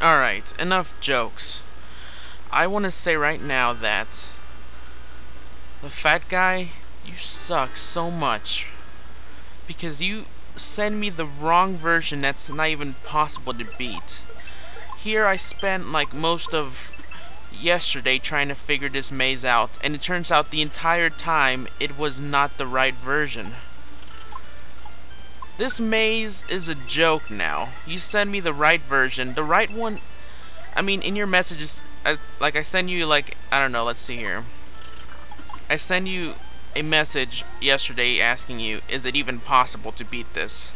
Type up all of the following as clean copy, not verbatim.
Alright, enough jokes. I want to say right now that the fat guy, you suck so much. Because you send me the wrong version that's not even possible to beat. Here I spent like most of yesterday trying to figure this maze out, and it turns out the entire time it was not the right version. This maze is a joke now. You send me the right version. The right one, I mean, in your messages, like I send you like, I don't know, let's see here. I send you a message yesterday asking you, is it even possible to beat this?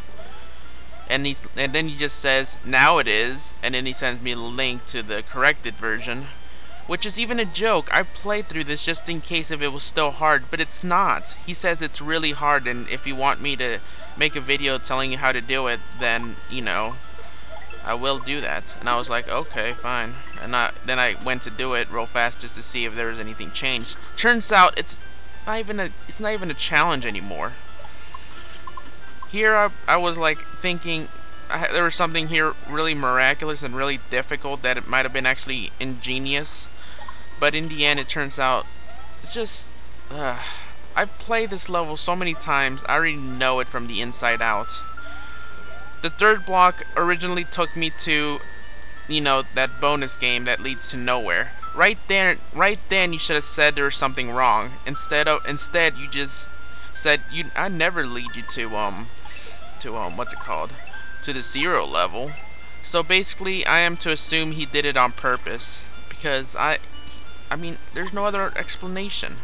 And then he just says, now it is, and then he sends me a link to the corrected version. Which is even a joke. I played through this just in case if it was still hard, but it's not. He says it's really hard, and if you want me to make a video telling you how to do it, then, you know, I will do that. And I was like, okay, fine. And then I went to do it real fast just to see if there was anything changed. Turns out it's not even a challenge anymore. Here I was like thinking there was something here really miraculous and really difficult that it might have been actually ingenious. But in the end, it turns out it's just... I've played this level so many times, I already know it from the inside out. The third block originally took me to, you know, that bonus game that leads to nowhere. Right then you should have said there was something wrong. Instead you just said I never lead you to what's it called? To the 0 level. So basically, I am to assume he did it on purpose, because I mean, there's no other explanation.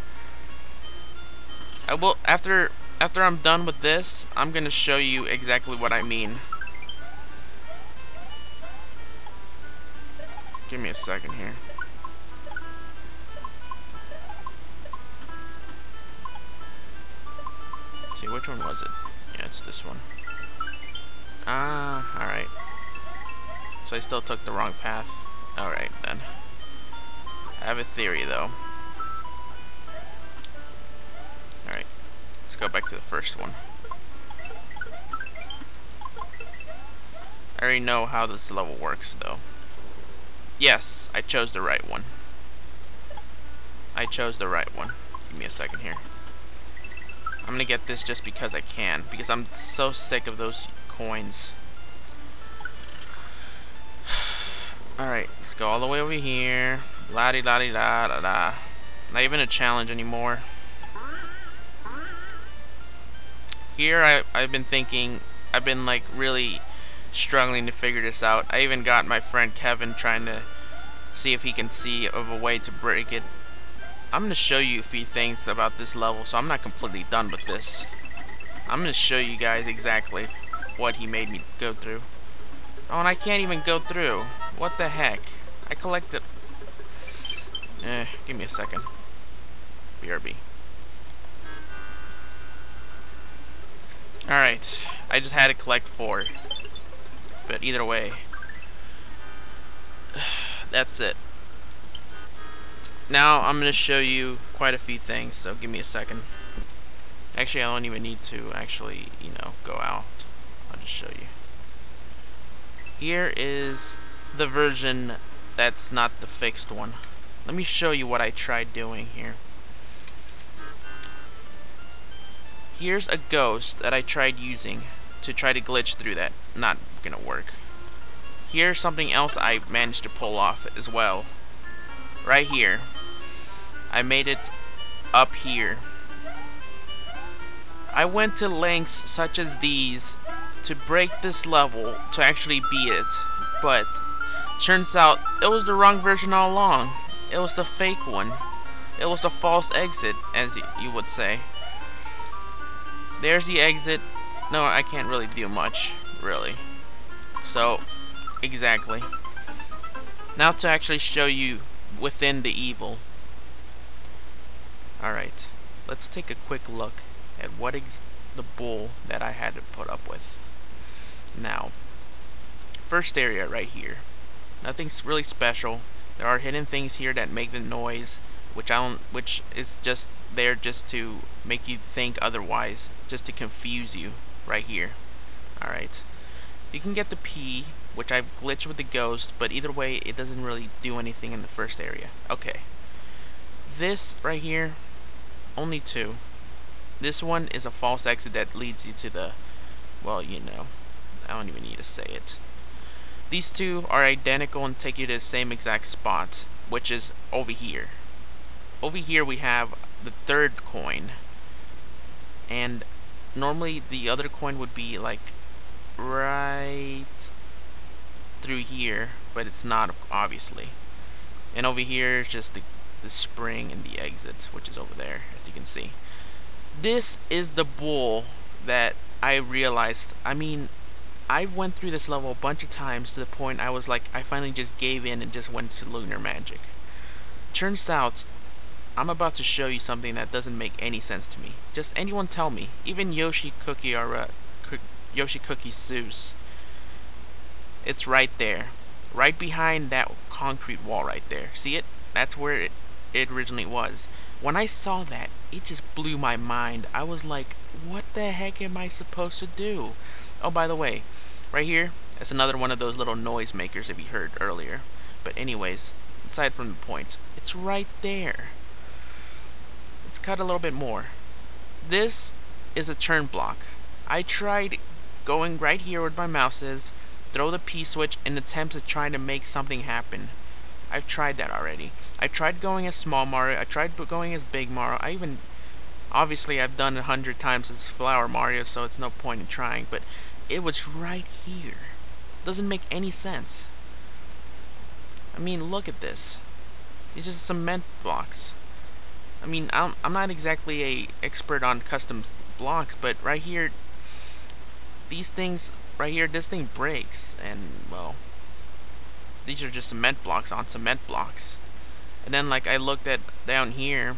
I will after I'm done with this, I'm gonna show you exactly what I mean. Give me a second here. See, which one was it? Yeah, it's this one. Ah, alright. So I still took the wrong path. Alright, then. I have a theory, though. Alright. Let's go back to the first one. I already know how this level works, though. Yes, I chose the right one. I chose the right one. Give me a second here. I'm gonna get this just because I can, because I'm so sick of those coins. Alright, let's go all the way over here. La-di-da-di-da-da-da. Not even a challenge anymore. Here I've been thinking, I've been like really struggling to figure this out. I even got my friend Kevin trying to see if he can see of a way to break it. I'm going to show you a few things about this level, so I'm not completely done with this. I'm going to show you guys exactly what he made me go through. Oh, and I can't even go through. What the heck? I collected... give me a second. BRB. Alright, I just had to collect 4. But either way, that's it. Now I'm going to show you quite a few things, so give me a second. Actually, I don't even need to actually, you know, go out. I'll just show you. Here is the version that's not the fixed one. Let me show you what I tried doing here. Here's a ghost that I tried using to try to glitch through that. Not gonna work. Here's something else I managed to pull off as well. Right here. I made it up here. I went to lengths such as these to break this level to actually beat it, but turns out it was the wrong version all along. It was the fake one. It was the false exit, as you would say. There's the exit. No, I can't really do much, really. So, exactly. Now to actually show you within the evil. Alright, let's take a quick look at what the bull that I had to put up with. Now, first area right here. Nothing's really special. There are hidden things here that make the noise, which is just there just to make you think otherwise, just to confuse you right here. Alright. You can get the P which I've glitched with the ghost, but either way, it doesn't really do anything in the first area. Okay. This right here, only two. This one is a false exit that leads you to the, well, you know, I don't even need to say it. These two are identical and take you to the same exact spot, which is over here. Over here we have the third coin, and normally the other coin would be like right through here, but it's not, obviously. And over here is just the spring and the exit, which is over there, as you can see. This is the bull that I realized. I mean, I went through this level a bunch of times to the point I was like, I finally just gave in and just went to lunar magic. Turns out, I'm about to show you something that doesn't make any sense to me. Just anyone tell me. Even Yoshi Cookie or Yoshi Cookie Zeus. It's right there. Right behind that concrete wall right there. See it? That's where it originally was. When I saw that, it just blew my mind. I was like, what the heck am I supposed to do? Oh, by the way, right here, that's another one of those little noise makers that we heard earlier. But anyways, aside from the points, it's right there. Let's cut a little bit more. This is a turn block. I tried going right here where my mouse is, throw the P switch in attempts at trying to make something happen. I've tried that already. I tried going as Small Mario, I tried going as Big Mario, I even, obviously I've done 100 times as Flower Mario, so it's no point in trying, but it was right here. Doesn't make any sense. I mean, look at this. It's just cement blocks. I mean, I'm not exactly a expert on custom blocks, but right here, these things, right here, this thing breaks, and, well, these are just cement blocks on cement blocks. And then, like, I looked at down here,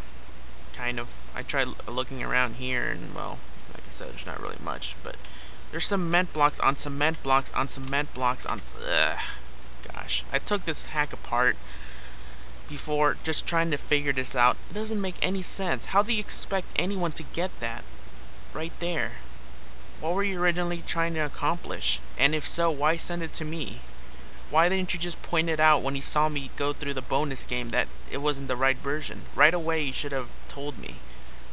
kind of, I tried looking around here, and, well, like I said, there's not really much, but there's cement blocks on cement blocks on cement blocks on, gosh. I took this hack apart before, just trying to figure this out. It doesn't make any sense. How do you expect anyone to get that? Right there. What were you originally trying to accomplish? And if so, why send it to me? Why didn't you just point it out when you saw me go through the bonus game that it wasn't the right version? Right away you should have told me.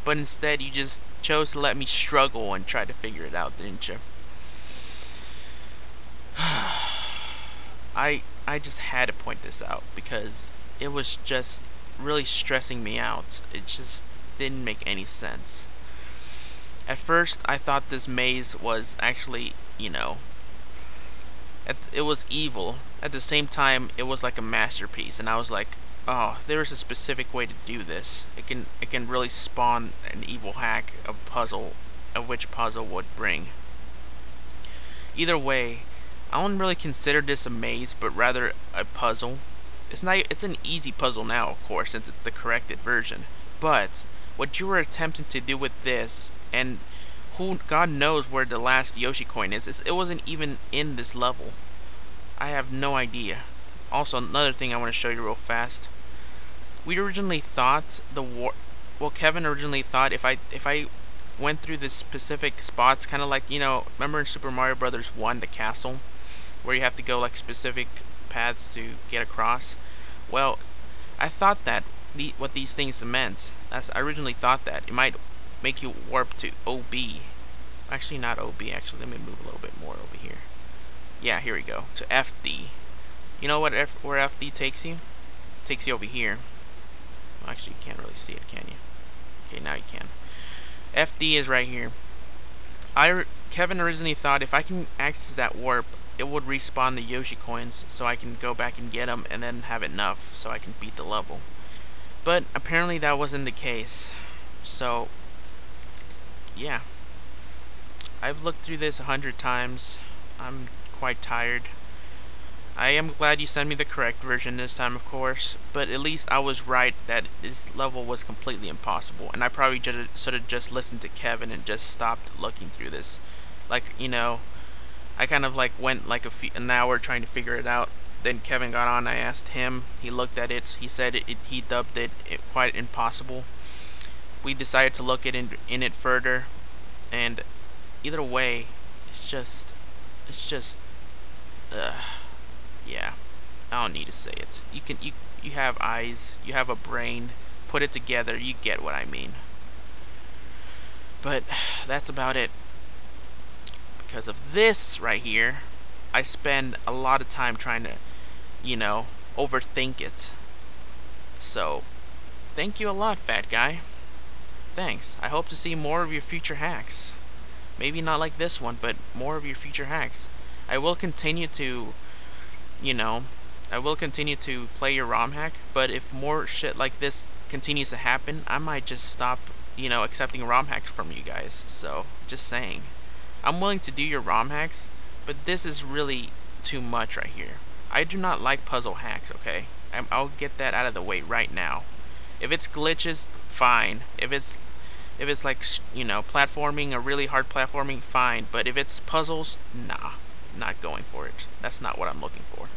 But instead you just chose to let me struggle and try to figure it out, didn't you? I just had to point this out because it was just really stressing me out. It just didn't make any sense. At first I thought this maze was actually, you know, it was evil. At the same time, it was like a masterpiece, and I was like, oh, there's a specific way to do this. It can really spawn an evil hack, a puzzle, of which puzzle would bring. Either way, I don't really consider this a maze, but rather a puzzle. It's an easy puzzle now, of course, since it's the corrected version. But what you were attempting to do with this, and who God knows where the last Yoshi coin is, it wasn't even in this level. I have no idea. Also, another thing I want to show you real fast. We originally thought Kevin originally thought if I went through the specific spots, kind of like, you know, remember in Super Mario Brothers 1, the castle, where you have to go like specific paths to get across. Well, I thought that what these things meant. I originally thought that it might make you warp to OB. Actually, not OB. Actually, let me move a little bit more over here. Yeah, here we go. To FD. You know what? Where FD takes you? It takes you over here. Well, actually, you can't really see it, can you? Okay, now you can. FD is right here. Kevin originally thought if I can access that warp, it would respawn the Yoshi coins, so I can go back and get them, and then have enough so I can beat the level. But apparently that wasn't the case. So, yeah. I've looked through this 100 times. I'm quite tired. I am glad you sent me the correct version this time, of course, but at least I was right that this level was completely impossible, and I probably should have just listened to Kevin and just stopped looking through this. Like, you know, I kind of like went like an hour trying to figure it out. Then Kevin got on, I asked him, he looked at it, he said he dubbed it quite impossible. We decided to look in it further, and either way, it's just, ugh. I don't need to say it. You have eyes, you have a brain, put it together, you get what I mean. But that's about it. Because of this right here, I spend a lot of time trying to, you know, overthink it. So, thank you a lot, fat guy. Thanks. I hope to see more of your future hacks. Maybe not like this one, but more of your future hacks. I will continue to, you know, I will continue to play your ROM hack, but if more shit like this continues to happen, I might just stop, you know, accepting ROM hacks from you guys. So, just saying. I'm willing to do your ROM hacks, but this is really too much right here. I do not like puzzle hacks, okay? I'll get that out of the way right now. If it's glitches, fine. If it's like, you know, platforming, a really hard platforming, fine. But if it's puzzles, nah, not going for it. That's not what I'm looking for.